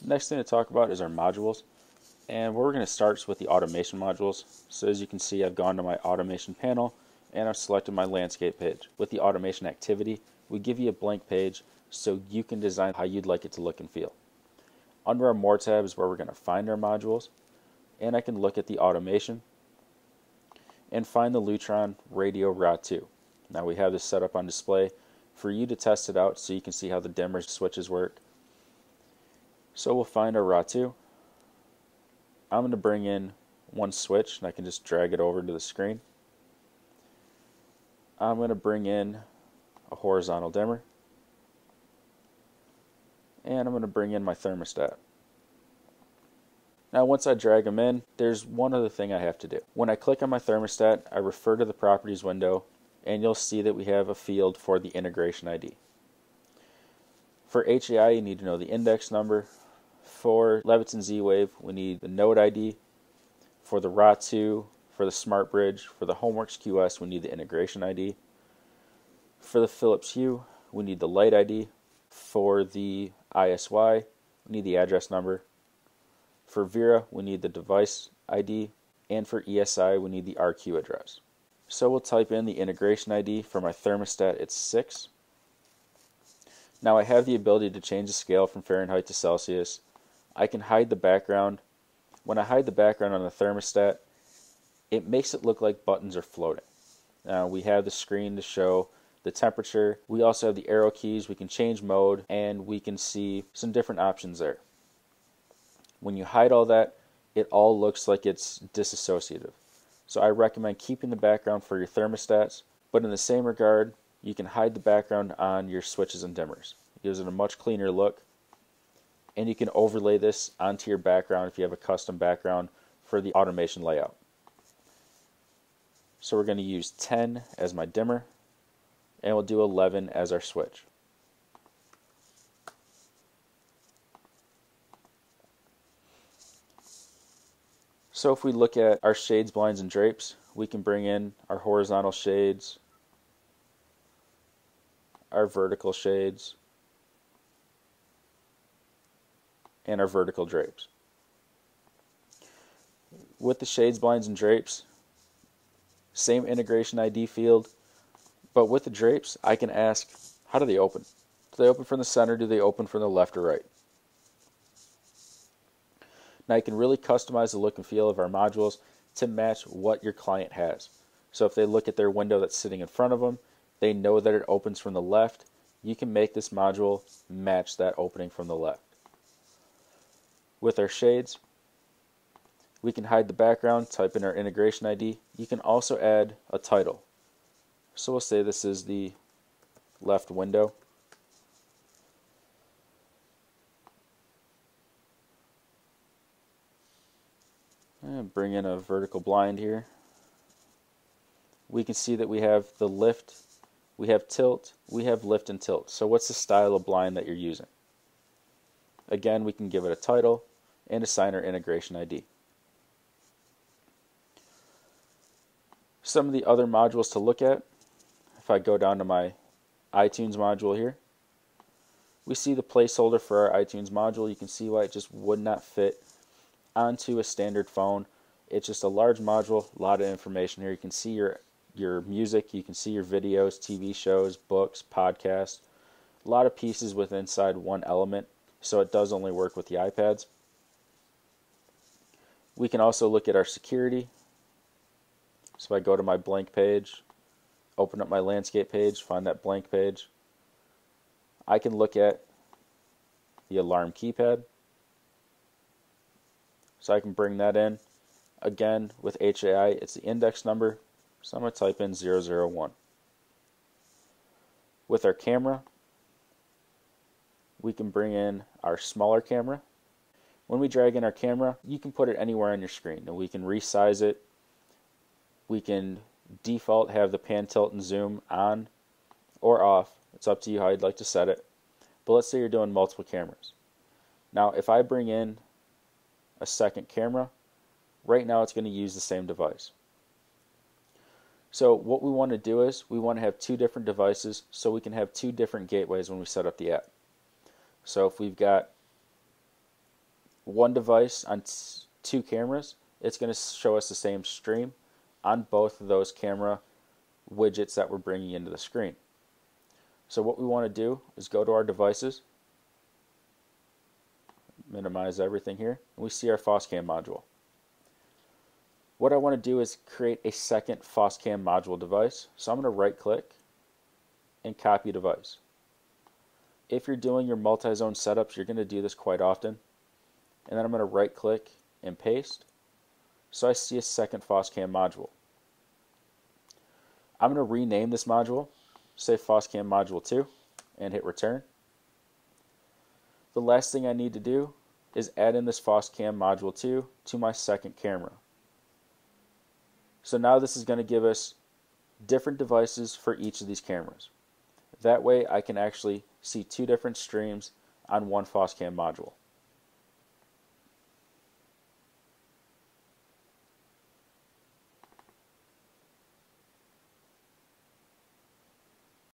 Next thing to talk about is our modules. And where we're going to start is with the automation modules. So as you can see, I've gone to my automation panel and I've selected my landscape page. With the automation activity, we give you a blank page so you can design how you'd like it to look and feel. Under our More tab is where we're going to find our modules, and I can look at the automation and find the Lutron Radio RA2. Now we have this set up on display for you to test it out so you can see how the dimmer switches work. So we'll find our RA2. I'm going to bring in one switch and I can just drag it over to the screen. I'm going to bring in a horizontal dimmer, and I'm going to bring in my thermostat. Now once I drag them in, there's one other thing I have to do. When I click on my thermostat, I refer to the properties window and you'll see that we have a field for the integration ID. For HAI, you need to know the index number. For Leviton Z-Wave, we need the node ID. For the RA2, for the Smart Bridge, for the Homeworks QS, we need the integration ID. For the Philips Hue, we need the light ID. For the ISY, we need the address number. For Vera, we need the device ID. And for ESI, we need the RQ address. So we'll type in the integration ID. For my thermostat, it's 6. Now I have the ability to change the scale from Fahrenheit to Celsius. I can hide the background. When I hide the background on the thermostat, it makes it look like buttons are floating. Now we have the screen to show the temperature. We also have the arrow keys. We can change mode and we can see some different options there. When you hide all that, it all looks like it's disassociative. So I recommend keeping the background for your thermostats, but in the same regard, you can hide the background on your switches and dimmers. It gives it a much cleaner look. And you can overlay this onto your background if you have a custom background for the automation layout. So we're going to use 10 as my dimmer, and we'll do 11 as our switch. So if we look at our shades, blinds, and drapes, we can bring in our horizontal shades, our vertical shades, and our vertical drapes. With the shades, blinds, and drapes, same integration ID field, but with the drapes, I can ask, how do they open? Do they open from the center? Do they open from the left or right? Now you can really customize the look and feel of our modules to match what your client has. So if they look at their window that's sitting in front of them, they know that it opens from the left. You can make this module match that opening from the left. With our shades, we can hide the background, type in our integration ID. You can also add a title. So we'll say this is the left window. And bring in a vertical blind here. We can see that we have the lift, we have tilt, we have lift and tilt. So what's the style of blind that you're using? Again, we can give it a title and assign our integration ID. Some of the other modules to look at, if I go down to my iTunes module here, we see the placeholder for our iTunes module. You can see why it just would not fit onto a standard phone. It's just a large module, a lot of information here. You can see your music, you can see your videos, TV shows, books, podcasts, a lot of pieces within inside one element, so it does only work with the iPads. We can also look at our security. So if I go to my blank page, open up my landscape page, find that blank page, I can look at the alarm keypad. So I can bring that in. Again, with HAI, it's the index number, so I'm going to type in 001. With our camera, we can bring in our smaller camera. When we drag in our camera, you can put it anywhere on your screen, and we can resize it. We can default have the pan, tilt, and zoom on or off. It's up to you how you'd like to set it. But let's say you're doing multiple cameras. Now, if I bring in a second camera, right now it's going to use the same device. So what we want to do is we want to have two different devices so we can have two different gateways when we set up the app. So if we've got one device on two cameras, it's going to show us the same stream on both of those camera widgets that we're bringing into the screen. So what we want to do is go to our devices, minimize everything here, and we see our FOSCAM module. What I want to do is create a second FOSCAM module device. So I'm going to right click and copy device. If you're doing your multi-zone setups, you're going to do this quite often. And then I'm going to right click and paste. So I see a second FOSCAM module. I'm going to rename this module, say FOSCAM module 2, and hit return. The last thing I need to do is add in this FOSCAM module 2 to my second camera. So now this is going to give us different devices for each of these cameras. That way I can actually see two different streams on one FOSCAM module.